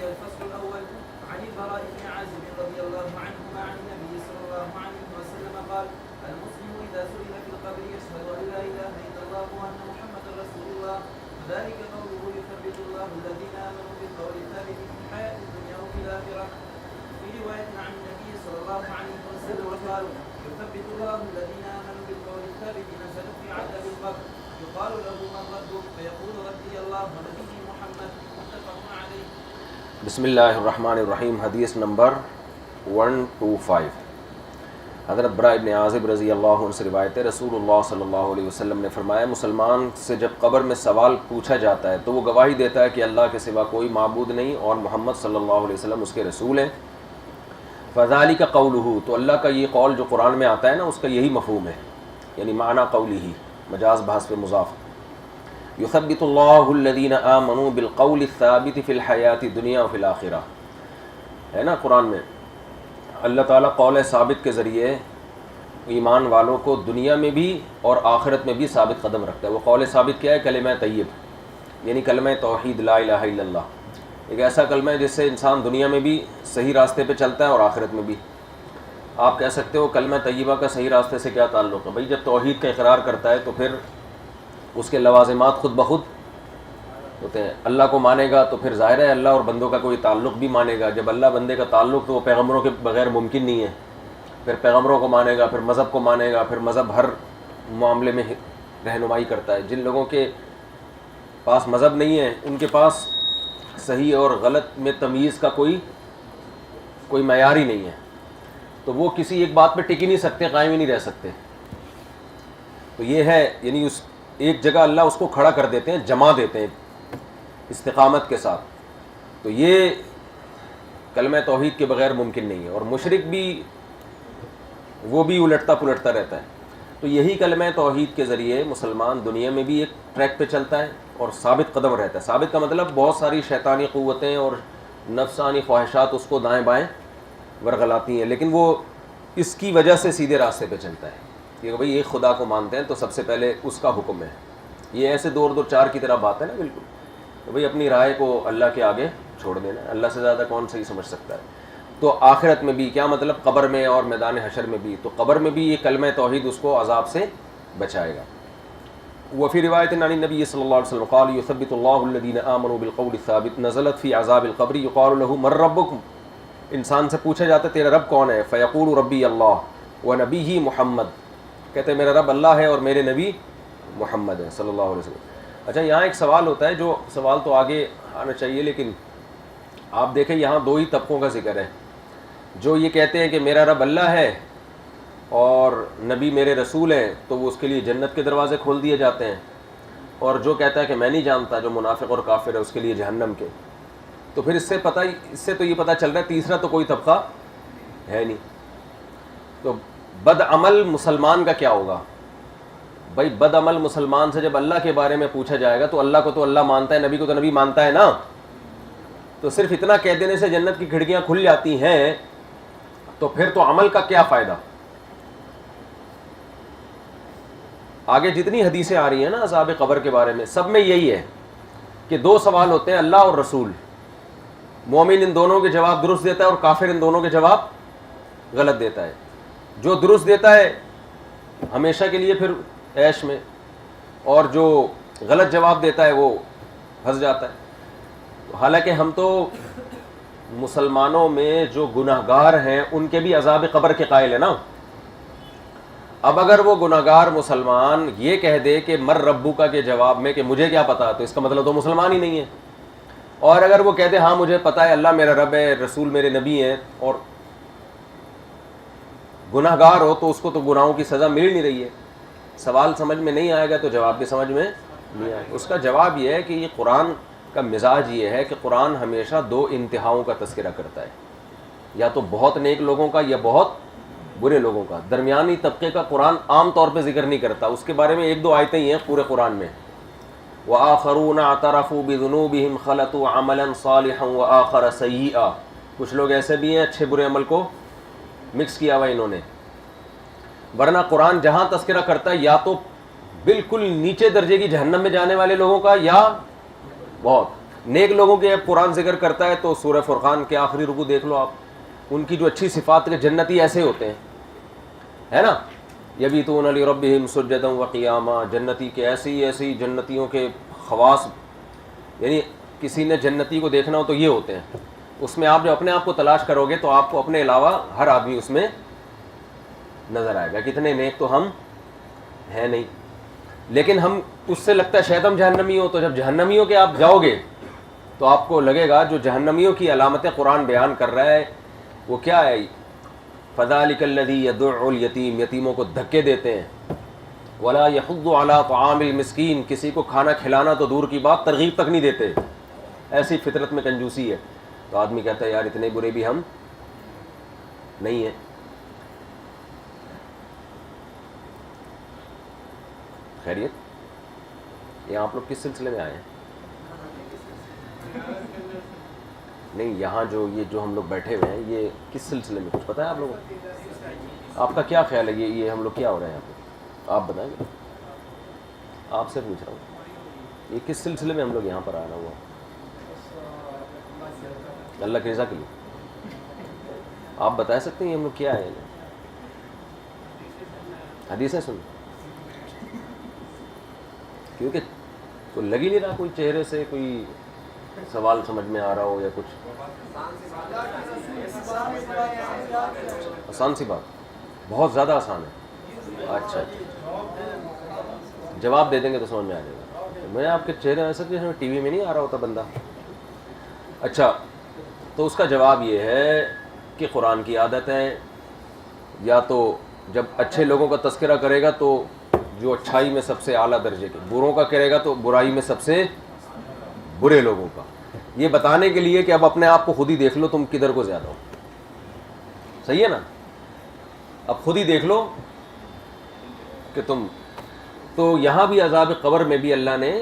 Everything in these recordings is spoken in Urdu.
الفصل الأول. عن البراء بن عازب رضي الله عنهما عن النبي صلى الله عليه وسلم قال: المسلم إذا سئل في القبر يشهد أن لا إله إلا الله وأن محمدا رسول الله، وذلك قوله يثبت الله الذين آمنوا بالقول الثابت في الحياة الدنيا وفي الآخرة. في رواية عن النبي صلى الله عليه وسلم قال: يثبت الله الذين آمنوا بالقول الثابت نزلوا في عذاب القبر، يقال له من ربك فيقول ربي الله ونبيه محمد، متفق عليه. بسم اللہ الرحمن الرحیم. حدیث نمبر 125. حضرت براء ابن عازب رضی اللہ عنہ سے روایت ہے، رسول اللہ صلی اللہ علیہ وسلم نے فرمایا، مسلمان سے جب قبر میں سوال پوچھا جاتا ہے تو وہ گواہی دیتا ہے کہ اللہ کے سوا کوئی معبود نہیں اور محمد صلی اللہ علیہ وسلم اس کے رسول ہیں. فذالک قولہ، تو اللہ کا یہ قول جو قرآن میں آتا ہے نا، اس کا یہی مفہوم ہے، یعنی معنی قولی، مجاز بحث پہ مضاف. یثبت اللہ الذین آمنوا بالقول الثابت فی الحیات الدنیا وفی الآخرہ، ہے نا قرآن میں اللہ تعالیٰ قول ثابت کے ذریعے ایمان والوں کو دنیا میں بھی اور آخرت میں بھی ثابت قدم رکھتا ہے. وہ قول ثابت کیا ہے؟ کلمہ طیب، یعنی کلمہ توحید لا الہ الا اللہ. ایک ایسا کلمہ ہے جس سے انسان دنیا میں بھی صحیح راستے پہ چلتا ہے اور آخرت میں بھی. آپ کہہ سکتے ہو کلمہ طیبہ کا صحیح راستے سے کیا تعلق ہے؟ بھائی جب توحید کا اقرار کرتا ہے تو پھر اس کے لوازمات خود بخود ہوتے ہیں. اللہ کو مانے گا تو پھر ظاہر ہے اللہ اور بندوں کا کوئی تعلق بھی مانے گا. جب اللہ بندے کا تعلق تو وہ پیغمبروں کے بغیر ممکن نہیں ہے. پھر پیغمبروں کو مانے گا، پھر مذہب کو مانے گا، پھر مذہب ہر معاملے میں رہنمائی کرتا ہے. جن لوگوں کے پاس مذہب نہیں ہے ان کے پاس صحیح اور غلط میں تمیز کا کوئی معیار ہی نہیں ہے، تو وہ کسی ایک بات پہ ٹک ہی نہیں سکتے، قائم ہی نہیں رہ سکتے. تو یہ ہے، یعنی اس ایک جگہ اللہ اس کو کھڑا کر دیتے ہیں، جما دیتے ہیں استقامت کے ساتھ. تو یہ کلمہ توحید کے بغیر ممکن نہیں ہے. اور مشرک بھی وہ بھی الٹتا پلٹتا رہتا ہے. تو یہی کلمہ توحید کے ذریعے مسلمان دنیا میں بھی ایک ٹریک پہ چلتا ہے اور ثابت قدم رہتا ہے. ثابت کا مطلب بہت ساری شیطانی قوتیں اور نفسانی خواہشات اس کو دائیں بائیں ورغلاتی ہیں، لیکن وہ اس کی وجہ سے سیدھے راستے پہ چلتا ہے کہ بھئی ایک خدا کو مانتے ہیں تو سب سے پہلے اس کا حکم ہے. یہ ایسے دور چار کی طرح بات ہے نا بالکل. تو بھئی اپنی رائے کو اللہ کے آگے چھوڑ دینا، اللہ سے زیادہ کون صحیح سمجھ سکتا ہے. تو آخرت میں بھی کیا مطلب، قبر میں اور میدان حشر میں بھی. تو قبر میں بھی یہ کلمہ توحید اس کو عذاب سے بچائے گا. وفی روایت عن النبی صلی اللہ علیہ وسلم قال یثبت اللہ الذین آمنوا بالقول الثابت نزلت فی عذاب القبر یقال له من ربکم. انسان سے پوچھا جاتا ہے تیرا رب کون ہے؟ فیقول ربی اللہ ونبیہ محمد، کہتے ہیں میرا رب اللہ ہے اور میرے نبی محمد ہے صلی اللہ علیہ وسلم. اچھا یہاں ایک سوال ہوتا ہے، جو سوال تو آگے آنا چاہیے، لیکن آپ دیکھیں یہاں دو ہی طبقوں کا ذکر ہے. جو یہ کہتے ہیں کہ میرا رب اللہ ہے اور نبی میرے رسول ہیں تو وہ اس کے لیے جنت کے دروازے کھول دیے جاتے ہیں، اور جو کہتا ہے کہ میں نہیں جانتا، جو منافق اور کافر ہے، اس کے لیے جہنم کے. تو پھر اس سے تو یہ پتہ چل رہا ہے تیسرا تو کوئی طبقہ ہے نہیں. تو بد عمل مسلمان کا کیا ہوگا؟ بھائی بد عمل مسلمان سے جب اللہ کے بارے میں پوچھا جائے گا تو اللہ کو تو اللہ مانتا ہے، نبی کو تو نبی مانتا ہے نا. تو صرف اتنا کہہ دینے سے جنت کی کھڑکیاں کھل جاتی ہیں، تو پھر تو عمل کا کیا فائدہ؟ آگے جتنی حدیثیں آ رہی ہیں نا عذاب قبر کے بارے میں، سب میں یہی ہے کہ دو سوال ہوتے ہیں، اللہ اور رسول. مومن ان دونوں کے جواب درست دیتا ہے اور کافر ان دونوں کے جواب غلط دیتا ہے. جو درست دیتا ہے ہمیشہ کے لیے پھر عیش میں، اور جو غلط جواب دیتا ہے وہ پھنس جاتا ہے. حالانکہ ہم تو مسلمانوں میں جو گناہگار ہیں ان کے بھی عذاب قبر کے قائل ہیں نا. اب اگر وہ گناہگار مسلمان یہ کہہ دے کہ مر ربو کا کے جواب میں کہ مجھے کیا پتا، تو اس کا مطلب تو مسلمان ہی نہیں ہے. اور اگر وہ کہتے ہاں مجھے پتا ہے اللہ میرا رب ہے، رسول میرے نبی ہیں، اور گناہگار ہو تو اس کو تو گناہوں کی سزا مل نہیں رہی ہے. سوال سمجھ میں نہیں آئے گا تو جواب بھی سمجھ میں نہیں آئے گا. اس کا جواب یہ ہے کہ یہ قرآن کا مزاج یہ ہے کہ قرآن ہمیشہ دو انتہاؤں کا تذکرہ کرتا ہے، یا تو بہت نیک لوگوں کا یا بہت برے لوگوں کا. درمیانی طبقے کا قرآن عام طور پہ ذکر نہیں کرتا. اس کے بارے میں ایک دو آیتیں ہی ہیں پورے قرآن میں. وَآخَرُونَ اعْتَرَفُوا بِذُنُوبِهِمْ خَلَطُوا عَمَلًا صَالِحًا وَآخَرَ سَيِّئًا. کچھ لوگ ایسے بھی ہیں اچھے برے عمل کو مکس کیا ہوا انہوں نے. ورنہ قرآن جہاں تذکرہ کرتا ہے یا تو بالکل نیچے درجے کی جہنم میں جانے والے لوگوں کا یا بہت. نیک لوگوں کے قرآن ذکر کرتا ہے تو سورہ فرقان کے آخری رکوع دیکھ لو آپ, ان کی جو اچھی صفات کے جنتی ایسے ہوتے ہیں, ہے نا, یبیتون لربہم سجدا وقیاما, جنتی کے ایسی جنتیوں کے خواص, یعنی کسی نے جنتی کو دیکھنا ہو تو یہ ہوتے ہیں. اس میں آپ جو اپنے آپ کو تلاش کرو گے تو آپ کو اپنے علاوہ ہر آدمی اس میں نظر آئے گا. کتنے نیک تو ہم ہیں نہیں, لیکن ہم اس سے لگتا ہے شاید ہم جہنمی ہو, تو جب جہنمیوں کے آپ جاؤ گے تو آپ کو لگے گا جو جہنمیوں کی علامتیں قرآن بیان کر رہا ہے وہ کیا ہے. فذلک الذی یدع الیتیم, یتیموں کو دھکے دیتے ہیں. ولا یحض علی طعام المسکین, کسی کو کھانا کھلانا تو دور کی بات ترغیب تک نہیں دیتے. ایسی فطرت میں کنجوسی ہے. تو آدمی کہتا ہے یار اتنے برے بھی ہم نہیں ہیں. خیریت, یہ آپ لوگ کس سلسلے میں آئے ہیں؟ نہیں, یہاں جو ہم لوگ بیٹھے ہوئے ہیں یہ کس سلسلے میں, کچھ پتہ ہے آپ لوگوں کو؟ آپ کا کیا خیال ہے یہ ہم لوگ کیا ہو رہے ہیں یہاں پہ, آپ بتائیں گے. آپ سے پوچھ رہا ہوں یہ کس سلسلے میں ہم لوگ یہاں پر آنا ہوا؟ اللہ کی رضا کے لیے. آپ بتا سکتے ہیں یہ ہم لوگ کیا ہے؟ حدیثیں سن, کیونکہ کوئی لگ ہی نہیں رہا کوئی چہرے سے کوئی سوال سمجھ میں آ رہا ہو یا کچھ. آسان سی بات, بہت زیادہ آسان ہے. اچھا جواب دے دیں گے تو سمجھ میں آ جائے گا. میں آپ کے چہرے ایسا کہ ٹی وی میں نہیں آ رہا ہوتا بندہ. اچھا, تو اس کا جواب یہ ہے کہ قرآن کی عادت ہے, یا تو جب اچھے لوگوں کا تذکرہ کرے گا تو جو اچھائی میں سب سے اعلیٰ درجے کے, بروں کا کرے گا تو برائی میں سب سے برے لوگوں کا. یہ بتانے کے لیے کہ اب اپنے آپ کو خود ہی دیکھ لو تم کدھر کو زیادہ ہو. صحیح ہے نا, اب خود ہی دیکھ لو کہ تم. تو یہاں بھی عذاب قبر میں بھی اللہ نے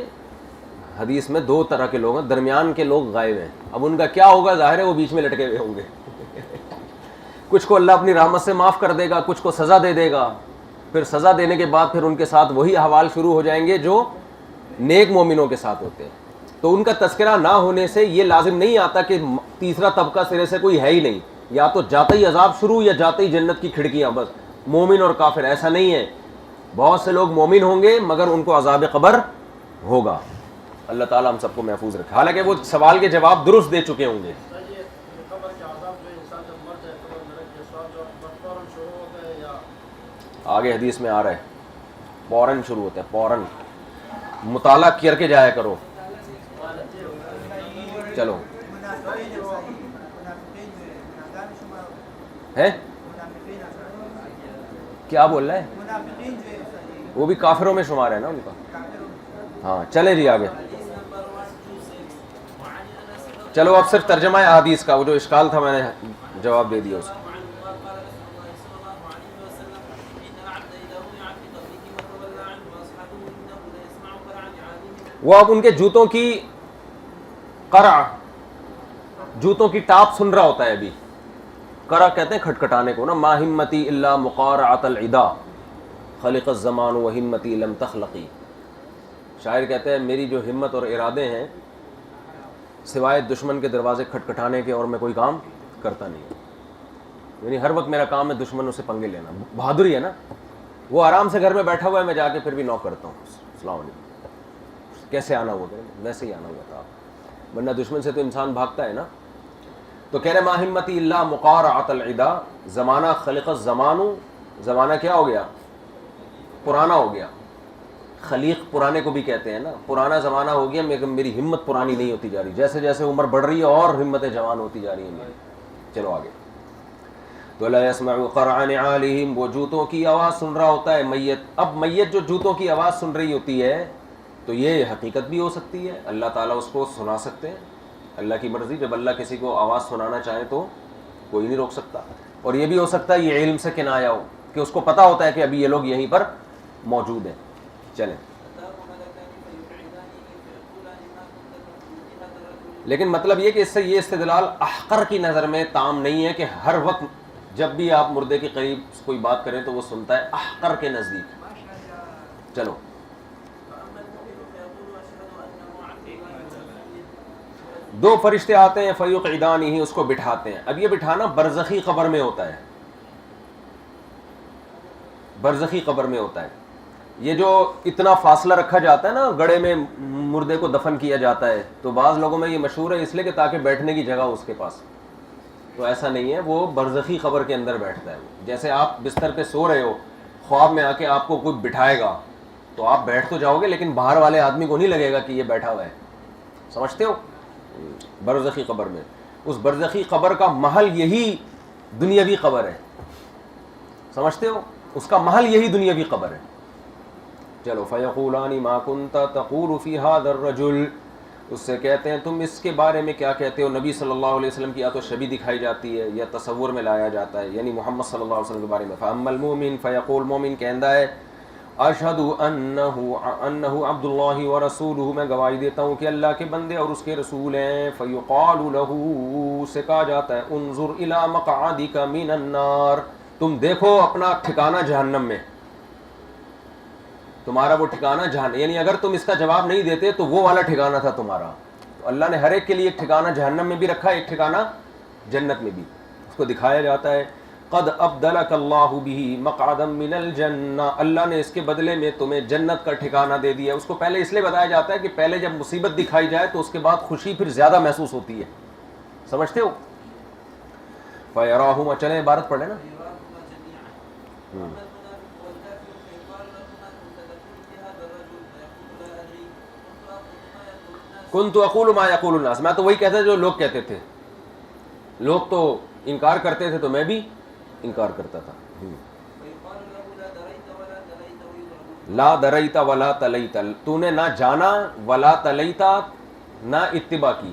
حدیث میں دو طرح کے لوگ ہیں, درمیان کے لوگ غائب ہیں. اب ان کا کیا ہوگا ظاہر ہے وہ بیچ میں لٹکے ہوئے ہوں گے. کچھ کو اللہ اپنی رحمت سے معاف کر دے گا, کچھ کو سزا دے دے گا. پھر سزا دینے کے بعد پھر ان کے ساتھ وہی احوال شروع ہو جائیں گے جو نیک مومنوں کے ساتھ ہوتے ہیں. تو ان کا تذکرہ نہ ہونے سے یہ لازم نہیں آتا کہ تیسرا طبقہ سرے سے کوئی ہے ہی نہیں, یا تو جاتے ہی عذاب شروع یا جاتے ہی جنت کی کھڑکیاں, بس مومن اور کافر. ایسا نہیں ہے, بہت سے لوگ مومن ہوں گے مگر ان کو عذاب قبر ہوگا. اللہ تعالیٰ ہم سب کو محفوظ رکھے. حالانکہ وہ سوال کے جواب درست دے چکے ہوں گے. آگے حدیث میں آ رہا ہے فوراً شروع ہوتا ہے, فوراً. مطالعہ کر کے جایا کرو. چلو ہے کیا بول رہا ہے, وہ بھی کافروں میں شمار ہے نا ان کا. ہاں چلے جی آگے. چلو اب صرف ترجمہ ہے حدیث کا, وہ جو اشکال تھا میں نے جواب دے دیا اسے. وہ اب ان کے جوتوں کی قرع, جوتوں کی ٹاپ سن رہا ہوتا ہے. ابھی قرع کہتے ہیں کھٹکھٹانے کو نا. ما ہمتی الا مقارعۃ العدا خلق الزمان و ہمتی لم تخلقی. شاعر کہتے ہیں میری جو ہمت اور ارادے ہیں سوائے دشمن کے دروازے کھٹکھٹانے کے اور میں کوئی کام کرتا نہیں ہوں. یعنی ہر وقت میرا کام ہے دشمنوں سے پنگے لینا. بہادری ہے نا. وہ آرام سے گھر میں بیٹھا ہوا ہے, میں جا کے پھر بھی نوک کرتا ہوں, السلام علیکم. کیسے آنا ہوا, ویسے ہی آنا ہوا تھا, ورنہ دشمن سے تو انسان بھاگتا ہے نا. تو کہہ رہے ما ہمتی الا مقارعۃ العدا, زمانہ خلق الزمان, زمانہ کیا ہو گیا, پرانا ہو گیا. خلیق پرانے کو بھی کہتے ہیں نا, پرانا زمانہ ہو گیا, میری ہمت پرانی نہیں ہوتی جا رہی, جیسے جیسے عمر بڑھ رہی ہے اور ہمتیں جوان ہوتی جا رہی ہیں میری. چلو آگے. تو لا يسمع قرع نعالهم, وہ جوتوں کی آواز سن رہا ہوتا ہے میت. اب میت جو جوتوں کی آواز سن رہی ہوتی ہے تو یہ حقیقت بھی ہو سکتی ہے, اللہ تعالیٰ اس کو سنا سکتے ہیں, اللہ کی مرضی. جب اللہ کسی کو آواز سنانا چاہے تو کوئی نہیں روک سکتا. اور یہ بھی ہو سکتا ہے یہ علم سے کنایا ہو کہ اس کو پتہ ہوتا ہے کہ ابھی یہ لوگ یہیں پر موجود ہیں. چلیں, لیکن مطلب یہ کہ اس سے یہ استدلال احقر کی نظر میں تام نہیں ہے کہ ہر وقت جب بھی آپ مردے کے قریب کوئی بات کریں تو وہ سنتا ہے, احقر کے نزدیک. چلو دو فرشتے آتے ہیں فیقعدانہ، اس کو بٹھاتے ہیں. اب یہ بٹھانا برزخی قبر میں ہوتا ہے، برزخی قبر میں ہوتا ہے. یہ جو اتنا فاصلہ رکھا جاتا ہے نا، گڑھے میں مردے کو دفن کیا جاتا ہے، تو بعض لوگوں میں یہ مشہور ہے اس لیے کہ تاکہ بیٹھنے کی جگہ اس کے پاس. تو ایسا نہیں ہے، وہ برزخی قبر کے اندر بیٹھتا ہے. جیسے آپ بستر پہ سو رہے ہو، خواب میں آ کے آپ کو کوئی بٹھائے گا تو آپ بیٹھ تو جاؤ گے، لیکن باہر والے آدمی کو نہیں لگے گا کہ یہ بیٹھا ہوا ہے. سمجھتے ہو؟ برزخی قبر میں، اس برزخی قبر کا محل یہی دنیاوی قبر ہے. سمجھتے ہو؟ اس کا محل یہی دنیاوی قبر ہے. چلو فیقولان ما کنت تقول فی ھذا الرجل، اس سے کہتے ہیں تم اس کے بارے میں کیا کہتے ہو. نبی صلی اللہ علیہ وسلم کی یا تو شبیہ دکھائی جاتی ہے یا تصور میں لایا جاتا ہے، یعنی محمد صلی اللہ علیہ وسلم کے بارے میں. فاما المؤمن فیقول، مومن کہتا ہے اشہد انہ عبد اللہ ورسولہ، میں گواہی دیتا ہوں کہ اللہ کے بندے اور اس کے رسول ہیں. فیقال لہ، سے کہا جاتا ہے انظر الی مقعدک من النار، تم دیکھو اپنا ٹھکانہ جہنم میں، تمہارا وہ ٹھکانہ جہنم. یعنی اگر تم اس کا جواب نہیں دیتے تو وہ والا ٹھکانہ تھا تمہارا. تو اللہ نے ہر ایک کے لیے ایک ٹھکانہ جہنم میں بھی رکھا ہے، ایک ٹھکانہ جنت میں بھی. اس کو دکھایا جاتا ہے قد ابدلک اللہ بہ مقعدا من الجنہ، اللہ نے اس کے بدلے میں تمہیں جنت کا ٹھکانہ دے دیا. اس کو پہلے اس لیے بتایا جاتا ہے کہ پہلے جب مصیبت دکھائی جائے تو اس کے بعد خوشی پھر زیادہ محسوس ہوتی ہے. سمجھتے ہو؟ فیراہما، چلیں عبارت پڑھ لیں نا. کنت اقول ما یقول الناس، میں تو وہی کہتا جو لوگ کہتے تھے. لوگ تو انکار کرتے تھے تو میں بھی انکار کرتا تھا. لا دریت ولا تلیت، تو نے نہ جانا، ولا تلیتا، نہ اتباع کی.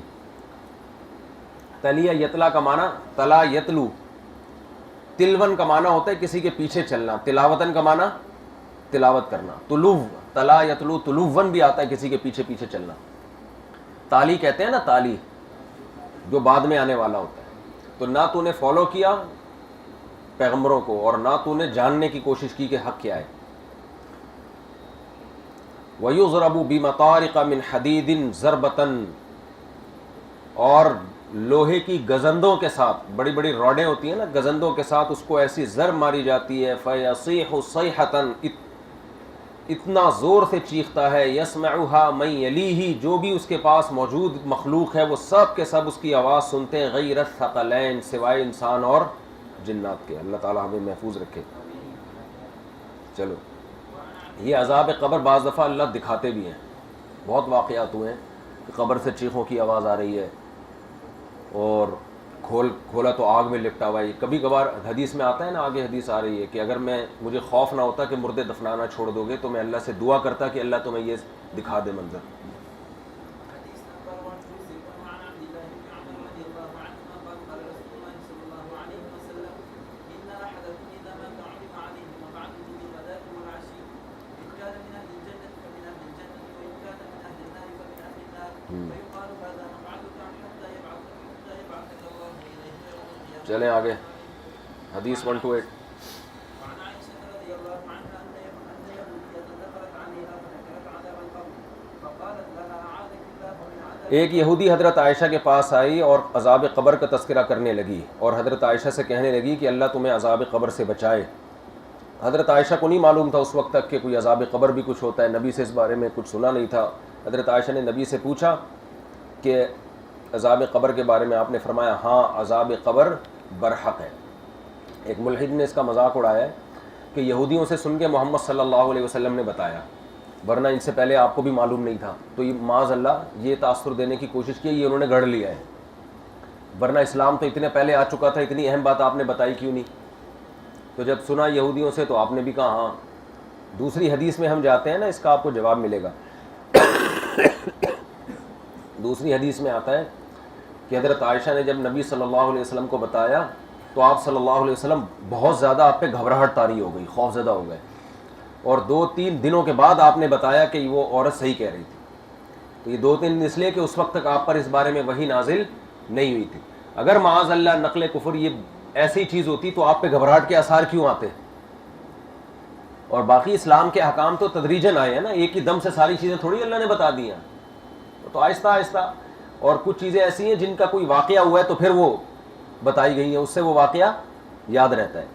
تلیہ یتلا کا معنی، تلا یتلو، تلون کا معنی ہوتا ہے کسی کے پیچھے چلنا، تلاوتن کا معنی تلاوت کرنا. تلو، تلا یتلو، تلوون بھی آتا ہے کسی کے پیچھے پیچھے چلنا. تالی کہتے ہیں نا، تالی جو بعد میں آنے والا ہوتا ہے. تو نہ تو نے فالو کیا پیغمبروں کو اور نہ تو نے جاننے کی کوشش کی کہ حق کیا ہے. وَيُضْرَبُ بِمَطَارِقَ مِنْ حَدِيدٍ ضَرْبَةً، اور لوہے کی گزندوں کے ساتھ، بڑی بڑی راڈیں ہوتی ہیں نا، گزندوں کے ساتھ اس کو ایسی ضرب ماری جاتی ہے. فَيَصِيحُ صَيْحَةً، اتنا زور سے چیختا ہے. یسمعها من یلیہ، جو بھی اس کے پاس موجود مخلوق ہے وہ سب کے سب اس کی آواز سنتے ہیں. غیر الثقلین، سوائے انسان اور جنات کے. اللہ تعالی ہمیں محفوظ رکھے. چلو، یہ عذاب قبر بعض دفعہ اللہ دکھاتے بھی ہیں. بہت واقعات ہوئے ہیں کہ قبر سے چیخوں کی آواز آ رہی ہے اور کھولا تو آگ میں لپٹا ہوا ہے. کبھی کبھار حدیث میں آتا ہے نا، آگے حدیث آ رہی ہے کہ اگر مجھے خوف نہ ہوتا کہ مردے دفنانا چھوڑ دو گے تو میں اللہ سے دعا کرتا کہ اللہ تمہیں یہ دکھا دے منظر. چلیں آگے، حدیث 128. ایک یہودی حضرت عائشہ کے پاس آئی اور عذاب قبر کا تذکرہ کرنے لگی اور حضرت عائشہ سے کہنے لگی کہ اللہ تمہیں عذاب قبر سے بچائے. حضرت عائشہ کو نہیں معلوم تھا اس وقت تک کہ کوئی عذاب قبر بھی کچھ ہوتا ہے. نبی سے اس بارے میں کچھ سنا نہیں تھا. حضرت عائشہ نے نبی سے پوچھا کہ عذاب قبر کے بارے میں آپ نے فرمایا ہاں عذاب قبر برحق ہے. ایک ملحد نے اس کا مذاق اڑایا ہے کہ یہودیوں سے سن کے محمد صلی اللہ علیہ وسلم نے بتایا، ورنہ ان سے پہلے آپ کو بھی معلوم نہیں تھا. تو یہ معاذ اللہ یہ تاثر دینے کی کوشش کی، یہ انہوں نے گڑھ لیا ہے، ورنہ اسلام تو اتنے پہلے آ چکا تھا، اتنی اہم بات آپ نے بتائی کیوں نہیں؟ تو جب سنا یہودیوں سے تو آپ نے بھی کہا ہاں. دوسری حدیث میں ہم جاتے ہیں نا، اس کا آپ کو جواب ملے گا. دوسری حدیث میں آتا ہے کہ حضرت عائشہ نے جب نبی صلی اللہ علیہ وسلم کو بتایا تو آپ صلی اللہ علیہ وسلم بہت زیادہ آپ پہ گھبراہٹ طاری ہو گئی، خوف زدہ ہو گئے، اور 2-3 دنوں کے بعد آپ نے بتایا کہ وہ عورت صحیح کہہ رہی تھی. تو یہ 2-3 دن اس لیے کہ اس وقت تک آپ پر اس بارے میں وحی نازل نہیں ہوئی تھی. اگر معاذ اللہ نقل کفر یہ ایسی چیز ہوتی تو آپ پہ گھبراہٹ کے آثار کیوں آتے؟ اور باقی اسلام کے احکام تو تدریجاً آئے ہیں نا، ایک ہی دم سے ساری چیزیں تھوڑی اللہ نے بتا دی ہیں. تو آہستہ آہستہ اور کچھ چیزیں ایسی ہیں جن کا کوئی واقعہ ہوا ہے تو پھر وہ بتائی گئی ہیں، اس سے وہ واقعہ یاد رہتا ہے.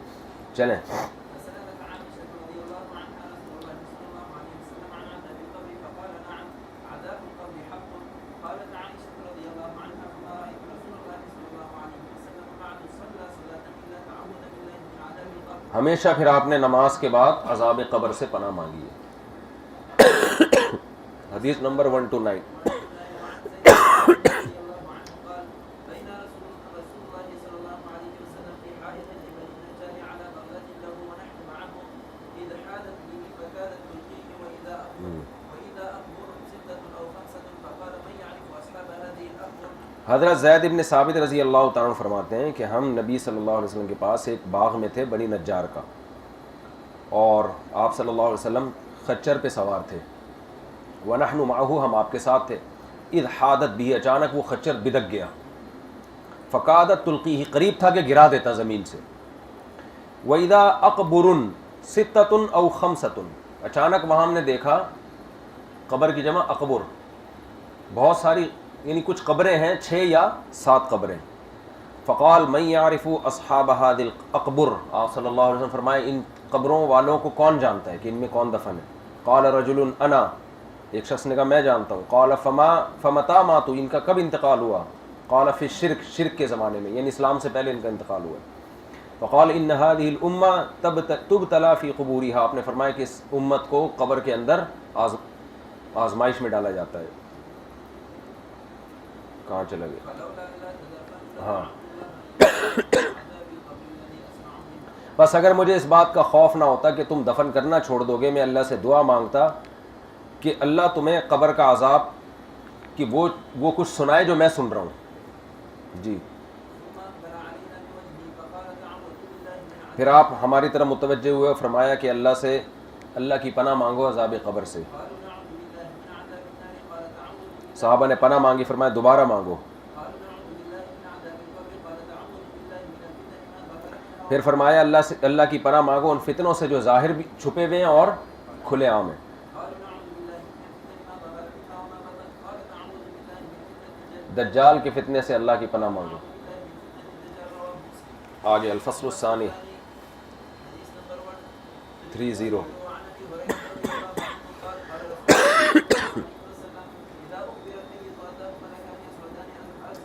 چلیں. ہمیشہ پھر آپ نے نماز کے بعد عذاب قبر سے پناہ مانگی ہے. حدیث نمبر 129. حضرت زید بن ثابت رضی اللہ تعالیٰ عنہ فرماتے ہیں کہ ہم نبی صلی اللہ علیہ وسلم کے پاس ایک باغ میں تھے بنی نجار کا، اور آپ صلی اللہ علیہ وسلم خچر پہ سوار تھے. وَنَحْنُ مَعَهُ، ہم آپ کے ساتھ تھے. اِذْ حَادَتْ بِهِ، اچانک وہ خچر بدک گیا. فَقَادَتْ تُلْقِيهِ، قریب تھا کہ گرا دیتا زمین سے. وَإِذَا أَقْبُرٌ سِتَّةٌ أَوْ خَمْسَةٌ، اچانک وہاں ہم نے دیکھا، قبر کی جمع اقبر، بہت ساری یعنی کچھ قبریں ہیں، 6 یا 7 قبریں. فقال من يعرف اصحاب هذه الاقبر، آپ صلی اللہ علیہ وسلم فرمائے ان قبروں والوں کو کون جانتا ہے کہ ان میں کون دفن ہے. قال رجل انا، ایک شخص نے کہا میں جانتا ہوں. قال فمتى ماتوا، ان کا کب انتقال ہوا. قال فی الشرک، شرک کے زمانے میں، یعنی اسلام سے پہلے ان کا انتقال ہوا. فقال ان هذه الامه تبتلى في قبورها، آپ نے فرمایا کہ اس امت کو قبر کے اندر آزمائش میں ڈالا جاتا ہے. کہاں چلا گیا؟ ہاں. بس اگر مجھے اس بات کا خوف نہ ہوتا کہ تم دفن کرنا چھوڑ دو گے، میں اللہ سے دعا مانگتا کہ اللہ تمہیں قبر کا عذاب کہ وہ کچھ سنائے جو میں سن رہا ہوں. جی. پھر آپ ہماری طرف متوجہ ہوئے اور فرمایا کہ اللہ کی پناہ مانگو عذاب قبر سے. صحابہ نے پناہ مانگی، فرمایا دوبارہ مانگو. پھر فرمایا اللہ کی پناہ مانگو ان فتنوں سے جو ظاہر بھی چھپے ہوئے ہیں اور کھلے عام ہیں. دجال کے فتنے سے اللہ کی پناہ مانگو. آگے الفصل الثانی 30.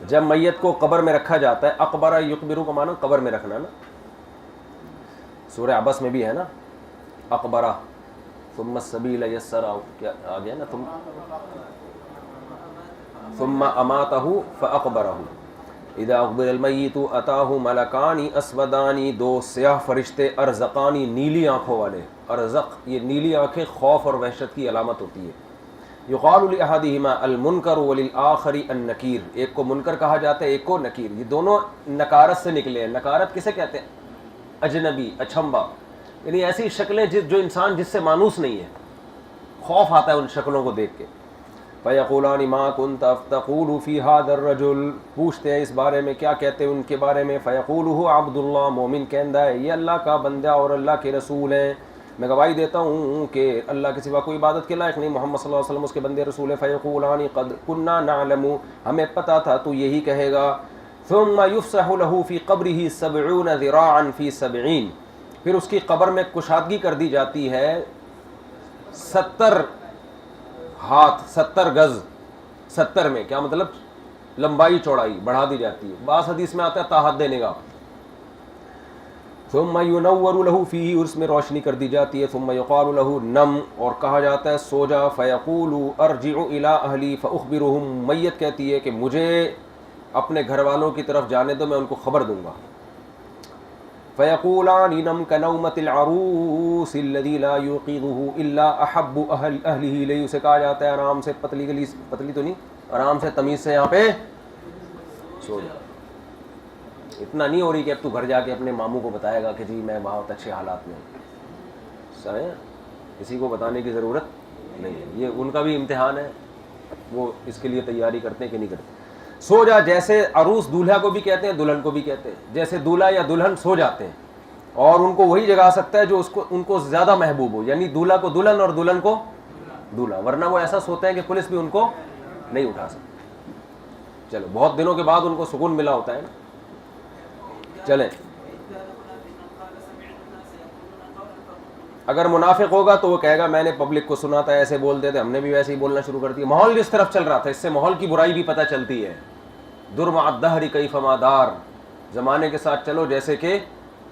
جب میت کو قبر میں رکھا جاتا ہے، اقبرہ یقبرو کا معنی قبر میں رکھنا نا، سورہ عبس میں بھی ہے نا اقبرہ ثم السبیل یسرہ، کیا آ گیا نا، ثم اماتہ فاقبرہ. اذا اقبر المیت اتاہ ملکان اسودان، 2 سیاہ فرشتے، ارزقانی، نیلی آنکھوں والے. ارزق، یہ نیلی آنکھیں خوف اور وحشت کی علامت ہوتی ہے. یقال لأحدہما المنکر وللآخر النکیر، ایک کو منکر کہا جاتا ہے ایک کو نکیر. یہ دونوں نکارت سے نکلے ہیں. نکارت کسے کہتے ہیں؟ اجنبی، اچھمبا، یعنی ایسی شکلیں جو انسان جس سے مانوس نہیں ہے، خوف آتا ہے ان شکلوں کو دیکھ کے. فیقولان ما کنت تقول فی هذا الرجل، پوچھتے ہیں اس بارے میں کیا کہتے ہیں ان کے بارے میں. فیقول هو عبد اللہ، مومن کہندا ہے یہ اللہ کا بندہ اور اللہ کے رسول ہیں، میں گواہی دیتا ہوں کہ اللہ کے سوا کوئی عبادت کے لائق نہیں، محمد صلی اللہ علیہ وسلم اس کے بندے رسول ہے. فیقولان قد كنا نعلم، ہمیں پتہ تھا تو یہی کہے گا. ثم يفسح له في قبره 70 ذراعا في 70، پھر اس کی قبر میں کشادگی کر دی جاتی ہے 70 ہاتھ، 70 گز. 70 میں کیا مطلب؟ لمبائی چوڑائی بڑھا دی جاتی ہے. بعض حدیث میں آتا ہے تا حد دینے کا. ثم ينور له فيه، اور اس میں روشنی کر دی جاتی ہے. ثم يقال له نم، اور کہا جاتا ہے سو جا. فيقول ارجع الى اهلي فاخبرهم، میت کہتی ہے کہ مجھے اپنے گھر والوں کی طرف جانے دو، میں ان کو خبر دوں گا. فيقولان نم كنومة العروس الذي لا يوقظه الا احب اهله الیہ، اسے کہا جاتا ہے آرام سے، پتلی گلی، پتلی تو نہیں، آرام سے تمیز سے یہاں پہ سو جا. اتنا نہیں ہو رہی کہ اب تو گھر جا کے اپنے ماموں کو بتائے گا کہ جی میں بہت اچھے حالات میں ہوں. سمجھے؟ کسی کو بتانے کی ضرورت نہیں ہے. یہ ان کا بھی امتحان ہے، وہ اس کے لیے تیاری کرتے ہیں کہ نہیں کرتے. سو جا، جیسے عروس دولہا کو بھی کہتے ہیں، دلہن کو بھی کہتے ہیں. جیسے دولہا یا دلہن سو جاتے ہیں اور ان کو وہی جگا سکتا ہے جو ان کو زیادہ محبوب ہو، یعنی دولہا کو دلہن اور دلہن کو دولہا، ورنہ وہ ایسا سوتے ہیں کہ پولیس بھی ان کو نہیں اٹھا سکتی. چلو بہت دنوں کے بعد ان کو سکون ملا ہوتا ہے نا. چلیں, اگر منافق ہوگا تو وہ کہے گا میں نے پبلک کو سنا تھا ایسے بولتے تھے, ہم نے بھی ویسے ہی بولنا شروع کر دیا. ماحول جس طرف چل رہا تھا, اس سے ماحول کی برائی بھی پتہ چلتی ہے. در مع الدہر کیف ما دار, زمانے کے ساتھ چلو جیسے کہ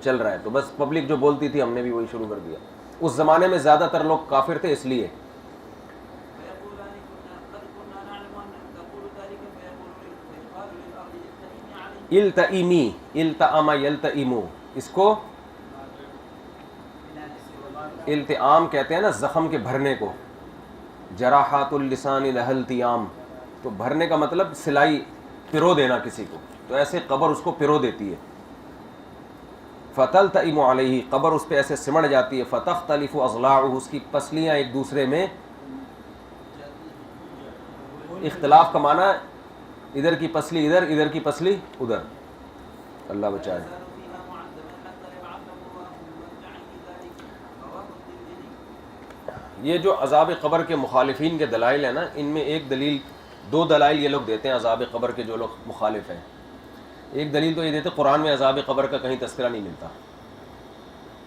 چل رہا ہے. تو بس پبلک جو بولتی تھی ہم نے بھی وہی شروع کر دیا. اس زمانے میں زیادہ تر لوگ کافر تھے اس لیے. التئیمی, التئم یلتئم, اس کو التئام کہتے ہیں نا, زخم کے بھرنے کو. جراحات اللسان لها التیام, تو بھرنے کا مطلب سلائی, پرو دینا کسی کو. تو ایسے قبر اس کو پرو دیتی ہے. فتلتئم علیہ, قبر اس پہ ایسے سمڑ جاتی ہے. فتختلف اضلاعہ, اس کی پسلیاں ایک دوسرے میں, اختلاف کا معنی ادھر کی پسلی ادھر, ادھر کی پسلی ادھر. اللہ بچائے. یہ جو عذاب قبر کے مخالفین کے دلائل ہیں نا, ان میں ایک دلیل, دو دلائل یہ لوگ دیتے ہیں عذاب قبر کے جو لوگ مخالف ہیں. ایک دلیل تو یہ دیتے قرآن میں عذاب قبر کا کہیں تذکرہ نہیں ملتا,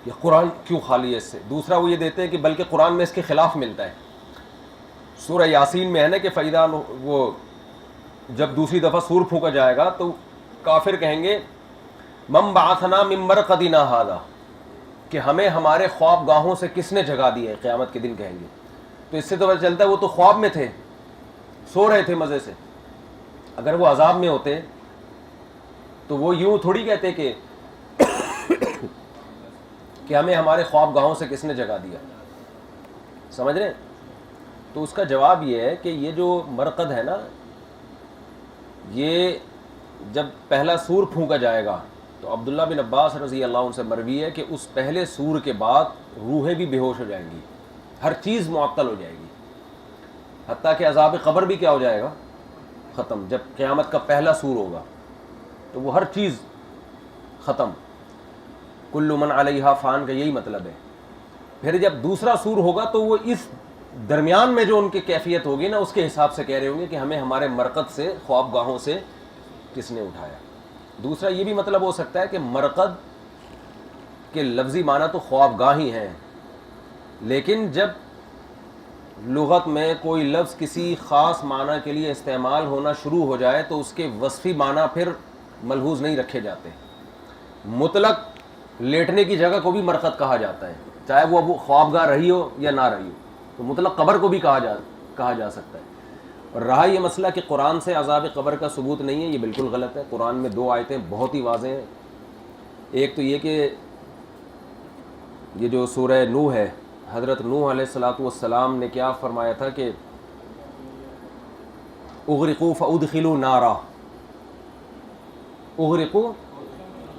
یہ قرآن کیوں خالی ہے اس سے. دوسرا وہ یہ دیتے ہیں کہ بلکہ قرآن میں اس کے خلاف ملتا ہے. سورہ یاسین میں ہے نا کہ فَإِذَا, وہ جب دوسری دفعہ سور پھونکا جائے گا تو کافر کہیں گے مَن بَعَثَنَا مِن مَرْقَدِنَا هَذَا, کہ ہمیں ہمارے خواب گاہوں سے کس نے جگا دیا ہے. قیامت کے دن کہیں گے. تو اس سے تو پتہ چلتا ہے وہ تو خواب میں تھے, سو رہے تھے مزے سے. اگر وہ عذاب میں ہوتے تو وہ یوں تھوڑی کہتے کہ ہمیں ہمارے خواب گاہوں سے کس نے جگا دیا. سمجھ رہے ہیں؟ تو اس کا جواب یہ ہے کہ یہ جو مرقد ہے نا, یہ جب پہلا سور پھونکا جائے گا تو عبداللہ بن عباس رضی اللہ عنہ سے مروی ہے کہ اس پہلے سور کے بعد روحیں بھی بے ہوش ہو جائیں گی, ہر چیز معطل ہو جائے گی, حتیٰ کہ عذاب قبر بھی کیا ہو جائے گا, ختم. جب قیامت کا پہلا سور ہوگا تو وہ ہر چیز ختم. کل من علیہا فان کا یہی مطلب ہے. پھر جب دوسرا سور ہوگا تو وہ اس درمیان میں جو ان کی کیفیت ہوگی نا, اس کے حساب سے کہہ رہے ہوں گے کہ ہمیں ہمارے مرقد سے, خواب گاہوں سے کس نے اٹھایا. دوسرا یہ بھی مطلب ہو سکتا ہے کہ مرقد کے لفظی معنی تو خواب گاہ ہی ہیں, لیکن جب لغت میں کوئی لفظ کسی خاص معنی کے لیے استعمال ہونا شروع ہو جائے تو اس کے وصفی معنی پھر ملحوظ نہیں رکھے جاتے. مطلق لیٹنے کی جگہ کو بھی مرقد کہا جاتا ہے, چاہے وہ اب خواب گاہ رہی ہو یا نہ رہی ہو. تو مطلق قبر کو بھی کہا جا سکتا ہے. اور رہا یہ مسئلہ کہ قرآن سے عذاب قبر کا ثبوت نہیں ہے, یہ بالکل غلط ہے. قرآن میں دو آیتیں بہت ہی واضح ہیں. ایک تو یہ کہ یہ جو سورہ نوح ہے, حضرت نوح علیہ السلام نے کیا فرمایا تھا کہ اغرقوا فادخلوا نارا. اغرقوا,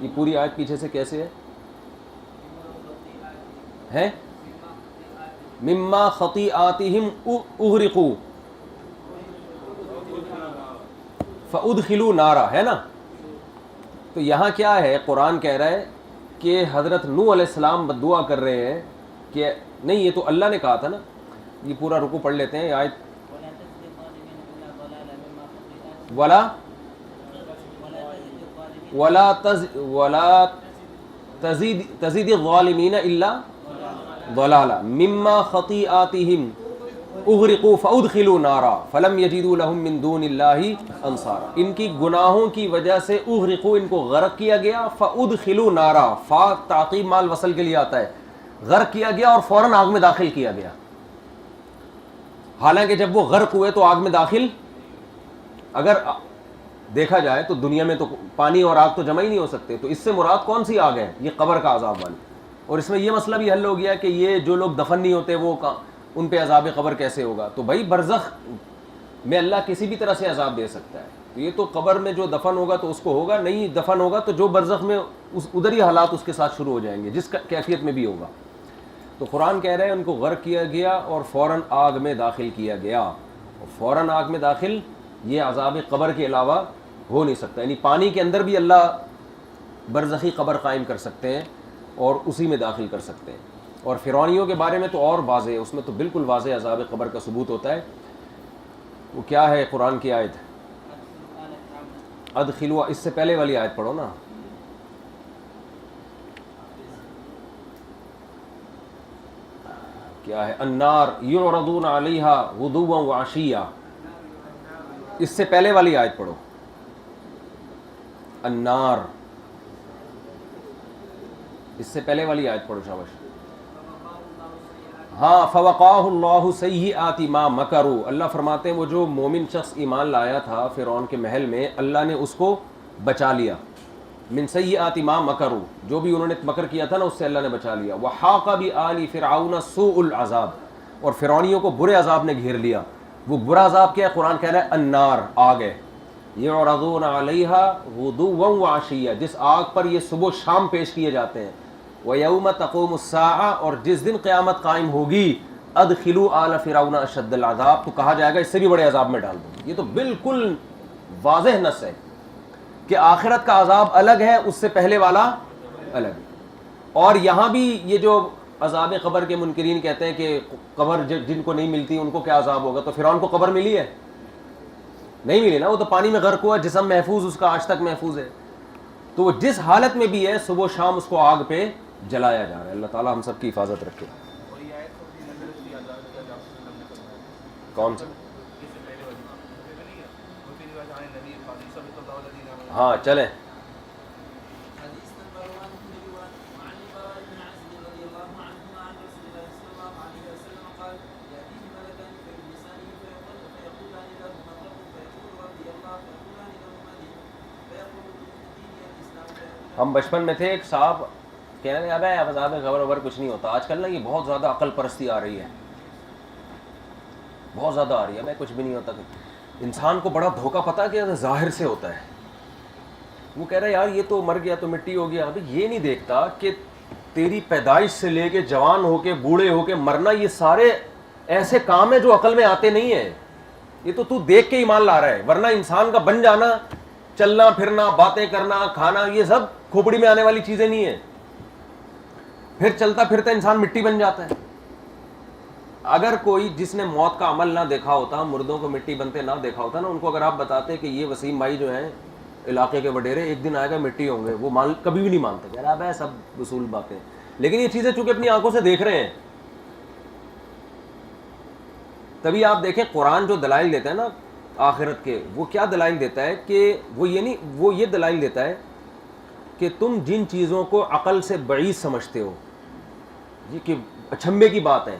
یہ پوری آیت پیچھے سے کیسے ہے؟ مما خطیئاتہم اغرقوا فادخلوا نارا, ہے نا. تو یہاں کیا ہے, قرآن کہہ رہا ہے کہ حضرت نوح علیہ السلام بد دعا کر رہے ہیں کہ نہیں, یہ تو اللہ نے کہا تھا نا. یہ پورا رکوع پڑھ لیتے ہیں آیت. ولا تزید الظالمین الا ضلالا مما خطیئاتہم اغرقوا فادخلوا نارا فلم یجدوا لهم من دون اللہ انصارا. ان کی گناہوں کی وجہ سے اغرقوا, ان کو غرق کیا گیا. فادخلوا نارا, فا تعقیب مال وصل کے لیے آتا ہے. غرق کیا گیا اور فوراً آگ میں داخل کیا گیا. حالانکہ جب وہ غرق ہوئے تو آگ میں داخل, اگر دیکھا جائے تو دنیا میں تو پانی اور آگ تو جمع ہی نہیں ہو سکتے. تو اس سے مراد کون سی آگ ہے؟ یہ قبر کا عذاب والی. اور اس میں یہ مسئلہ بھی حل ہو گیا کہ یہ جو لوگ دفن نہیں ہوتے وہ ان پہ عذاب قبر کیسے ہوگا. تو بھائی برزخ میں اللہ کسی بھی طرح سے عذاب دے سکتا ہے. یہ تو قبر میں جو دفن ہوگا تو اس کو ہوگا, نہیں دفن ہوگا تو جو برزخ میں ادھر ہی حالات اس کے ساتھ شروع ہو جائیں گے جس کیفیت میں بھی ہوگا. تو قرآن کہہ رہے ہیں ان کو غرق کیا گیا اور فوراً آگ میں داخل کیا گیا. اور فوراً آگ میں داخل یہ عذاب قبر کے علاوہ ہو نہیں سکتا. یعنی پانی کے اندر بھی اللہ برزخی قبر قائم کر سکتے ہیں اور اسی میں داخل کر سکتے ہیں. اور فرعونیوں کے بارے میں تو اور واضح ہے, اس میں تو بالکل واضح عذاب قبر کا ثبوت ہوتا ہے. وہ کیا ہے قرآن کی آیت؟ ادخلوا، اس سے پہلے والی آیت پڑھو نا. کیا ہے؟ النار یعرضون علیہا غدوا وعشیا. اس سے پہلے والی آیت پڑھو. النار، اس سے پہلے والی آیت پڑھو. شاباش. ہاں، فوقاہ اللہ سیئات ما مکروا. اللہ فرماتے ہیں وہ جو مومن شخص ایمان لایا تھا فرعون کے محل میں، اللہ نے اس کو بچا لیا. من سیئات ما مکروا، جو بھی انہوں نے مکر کیا تھا نا اس سے اللہ نے بچا لیا. وحاق بآل فرعون سوء العذاب، اور فرعونیوں کو برے عذاب نے گھیر لیا. وہ برا عذاب کیا ہے؟ قرآن کہہ رہا ہے النار، آگ ہے. یعرضون علیہا غدوا وعشیا، جس آگ پر یہ صبح و شام پیش کیے جاتے ہیں. وَيَوْمَ تَقُومُ السَّاعَةُ، اور جس دن قیامت قائم ہوگی، ادخلوا آل فرعون اشد العذاب، تو کہا جائے گا اس سے بھی بڑے عذاب میں ڈال دو. یہ تو بالکل واضح نص ہے کہ آخرت کا عذاب الگ ہے، اس سے پہلے والا الگ ہے. اور یہاں بھی یہ جو عذاب قبر کے منکرین کہتے ہیں کہ قبر جن کو نہیں ملتی ان کو کیا عذاب ہوگا، تو فرعون کو قبر ملی ہے؟ نہیں ملی نا، وہ تو پانی میں غرق ہوا، جسم محفوظ اس کا آج تک محفوظ ہے. تو وہ جس حالت میں بھی ہے صبح و شام اس کو آگ پہ جلایا جا رہا ہے. اللہ تعالیٰ ہم سب کی حفاظت رکھے. کون سا؟ ہاں چلیں. حدیث نمبر 121 وعن البراء بن عازب رضي الله عنهما عن رسول الله صلى الله عليه وسلم قال يأتيه ملكان فيجلسانه فيقولان له من ربك فيقول ربي الله فيقولان له ما دينك فيقول ديني الإسلام فيقول. ہم بچپن میں تھے، ایک صاحب کہنے لگے ابے عذاب خبر وبر کچھ نہیں ہوتا. آج کل نا یہ بہت زیادہ عقل پرستی آ رہی ہے، بہت زیادہ آ رہی ہے. میں کچھ بھی نہیں ہوتا. انسان کو بڑا دھوکہ پتہ کہ ظاہر سے ہوتا ہے. وہ کہہ رہا ہے یار یہ تو مر گیا تو مٹی ہو گیا. ابھی یہ نہیں دیکھتا کہ تیری پیدائش سے لے کے جوان ہو کے بوڑھے ہو کے مرنا، یہ سارے ایسے کام ہیں جو عقل میں آتے نہیں ہیں. یہ تو دیکھ کے ایمان لا رہا ہے، ورنہ انسان کا بن جانا، چلنا پھرنا، باتیں کرنا، کھانا، یہ سب کھوپڑی میں آنے والی چیزیں نہیں ہیں. پھر چلتا پھرتا انسان مٹی بن جاتا ہے. اگر کوئی جس نے موت کا عمل نہ دیکھا ہوتا، مردوں کو مٹی بنتے نہ دیکھا ہوتا نا، ان کو اگر آپ بتاتے کہ یہ وسیم بھائی جو ہیں علاقے کے وڈیرے ایک دن آئے گا مٹی ہوں گے، وہ کبھی بھی نہیں مانتے. کہہ رہا ہے سب اصول باتیں. لیکن یہ چیزیں چونکہ اپنی آنکھوں سے دیکھ رہے ہیں، تبھی آپ دیکھیں قرآن جو دلائل دیتا ہے نا آخرت کے، وہ کیا دلائل دیتا ہے کہ وہ یہ دلائل دیتا ہے کہ تم جن چیزوں کو عقل سے بعید سمجھتے ہو، یہ کہ اچھمبے کی بات ہے،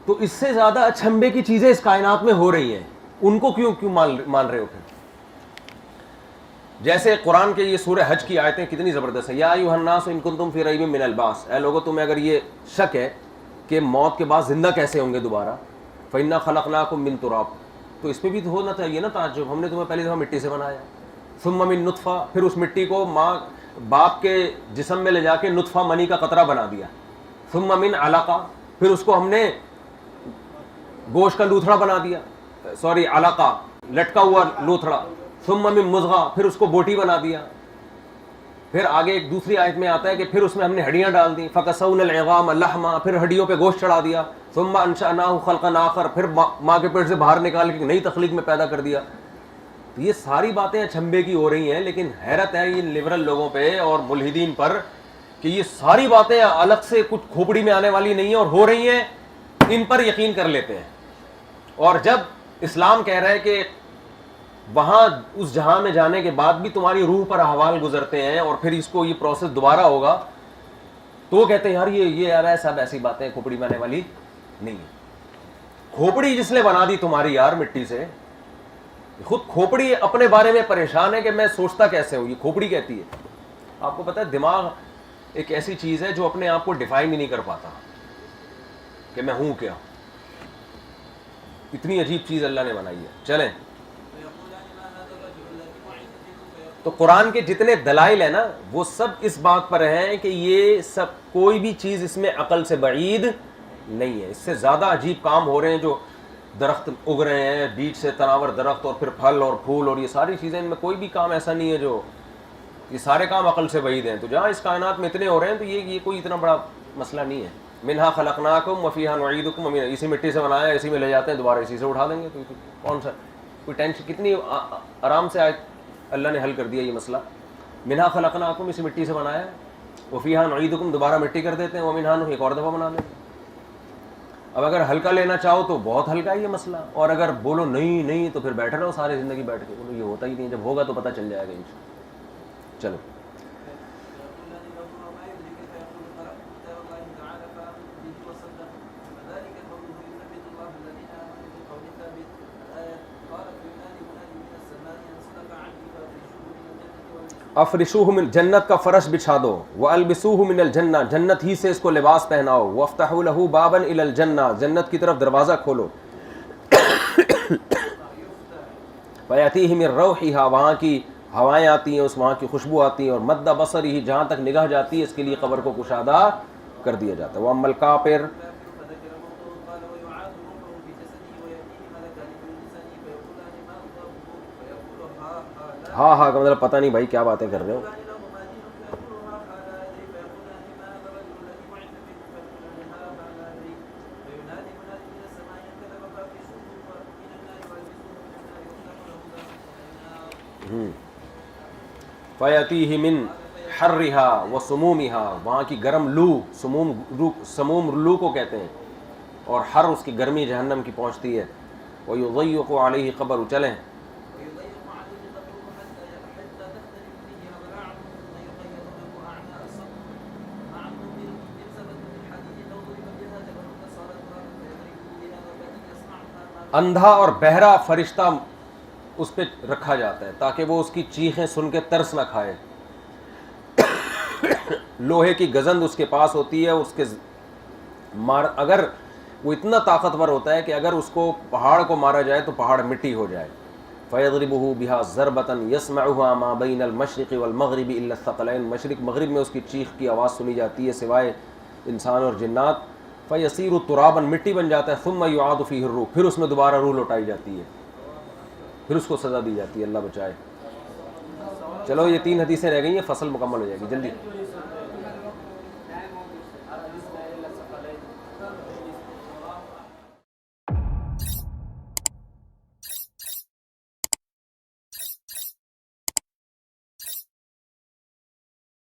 تو اس سے زیادہ اچھمبے کی چیزیں اس کائنات میں ہو رہی ہیں. ان کو کیوں مان رہے ہو پھر؟ جیسے قرآن کے یہ سورہ حج کی آیتیں کتنی زبردست ہیں. یا ایھا الناس ان کنتم فی ریب من البعث، اے لوگوں تمہیں اگر یہ شک ہے کہ موت کے بعد زندہ کیسے ہوں گے دوبارہ، فإنا خلقناکم من تراب، تو اس پہ بھی تو ہونا چاہیے نا تعجب. ہم نے تمہیں پہلی دفعہ مٹی سے بنایا. ثم من نطفہ، پھر اس مٹی کو ماں باپ کے جسم میں لے جا کے نطفہ منی کا قطرہ بنا دیا. ثم من علقہ، پھر اس کو ہم نے گوشت کا لوتھڑا بنا دیا، علقہ لٹکا ہوا لوتھڑا. ثم من مضغہ، پھر اس کو بوٹی بنا دیا. پھر آگے ایک دوسری آیت میں آتا ہے کہ پھر اس میں ہم نے ہڈیاں ڈال دی. فکسونا العظام لحما، پھر ہڈیوں پہ گوشت چڑھا دیا. ثم انشأناہ خلقا آخر، پھر ماں کے پیٹ سے باہر نکال کے نئی تخلیق میں پیدا کر دیا. تو یہ ساری باتیں اچھمبے کی ہو رہی ہیں، لیکن حیرت ہے ان لبرل لوگوں پہ اور ملحدین پر کہ یہ ساری باتیں الگ سے کچھ کھوپڑی میں آنے والی نہیں ہیں اور ہو رہی ہیں، ان پر یقین کر لیتے ہیں. اور جب اسلام کہہ رہا ہے کہ وہاں اس جہاں میں جانے کے بعد بھی تمہاری روح پر احوال گزرتے ہیں اور پھر اس کو یہ پروسیس دوبارہ ہوگا، تو وہ کہتے ہیں یار یہ یار سب ایسی باتیں کھوپڑی میں آنے والی نہیں ہے. کھوپڑی جس نے بنا دی تمہاری یار مٹی سے، خود کھوپڑی اپنے بارے میں پریشان ہے کہ میں سوچتا کیسے ہوں. یہ کھوپڑی کہتی ہے. آپ کو پتہ ہے دماغ ایک ایسی چیز ہے جو اپنے آپ کو ڈیفائن ہی نہیں کر پاتا کہ میں ہوں کیا. اتنی عجیب چیز اللہ نے بنائی ہے. چلیں، تو قرآن کے جتنے دلائل ہیں نا وہ سب اس بات پر ہیں کہ یہ سب کوئی بھی چیز اس میں عقل سے بعید نہیں ہے. اس سے زیادہ عجیب کام ہو رہے ہیں، جو درخت اگ رہے ہیں بیچ سے تناور درخت اور پھر پھل اور پھول اور یہ ساری چیزیں، ان میں کوئی بھی کام ایسا نہیں ہے جو، یہ سارے کام عقل سے بعید ہیں. تو جہاں اس کائنات میں اتنے ہو رہے ہیں تو یہ کوئی اتنا بڑا مسئلہ نہیں ہے. منہا خلقناکم وفیہا نعیدکم، اسی مٹی سے بنایا، اسی میں لے جاتے ہیں، دوبارہ اسی سے اٹھا دیں گے. تو کون سا کوئی ٹینشن، کتنی آرام سے آئے اللہ نے حل کر دیا یہ مسئلہ. منہا خلقناکم، اسی مٹی سے بنایا ہے. وفیہا نعیدکم، دوبارہ مٹی کر دیتے ہیں. ومنہا ایک اور دفعہ بنا دیتے ہیں. اب اگر ہلکا لینا چاہو تو بہت ہلکا ہے یہ مسئلہ، اور اگر بولو نہیں نہیں تو پھر بیٹھ رہو ساری زندگی بیٹھ کے. بولو یہ ہوتا ہی نہیں، جب ہوگا تو پتہ چل جائے گا انشاءاللہ. چلو افرشوہ من، جنت کا فرش بچھا دو. والبسوہ من الجنہ، جنت ہی سے اس کو لباس پہناؤ. وافتحوا لہ بابا الی الجنہ، جنت کی طرف دروازہ کھولو. فیاتیہ من روحہا، وہاں کی ہوائیں آتی ہیں، اس وہاں کی خوشبو آتی ہے. اور مد بصرہ، جہاں تک نگاہ جاتی ہے اس کے لیے قبر کو کشادہ کر دیا جاتا ہے. واما الکافر، ہاں ہاں کا مطلب پتہ نہیں بھائی کیا باتیں کر رہے ہو. فیاتیہ من حرہا وسمومہا، وہاں کی گرم لو، سموم لو کو کہتے ہیں، اور حر اس کی گرمی جہنم کی پہنچتی ہے. ویضیق علیہ قبر، چلیں اندھا اور بہرا فرشتہ اس پہ رکھا جاتا ہے تاکہ وہ اس کی چیخیں سن کے ترس نہ کھائے. لوہے کی گزند اس کے پاس ہوتی ہے، اس کے اگر وہ اتنا طاقتور ہوتا ہے کہ اگر اس کو پہاڑ کو مارا جائے تو پہاڑ مٹی ہو جائے. فَيَضْرِبُهُ بِهَا ضَرْبَةً يَسْمَعُهَا مَا بَيْنَ الْمَشْرِقِ وَالْمَغْرِبِ إِلَّا الثَّقَلَيْنِ، مشرق مغرب میں اس کی چیخ کی آواز سنی جاتی ہے سوائے انسان اور جنات. فَيَصِيرُ تُرَابًا، مٹی بن جاتا ہے. ثُمَّ يُعَادُ فِيهِ الرُّوحُ، پھر اس میں دوبارہ روح لوٹائی جاتی ہے، پھر اس کو سزا دی جاتی ہے. اللہ بچائے. چلو یہ 3 حدیثیں رہ گئی ہیں، فصل مکمل ہو جائے گی جلدی.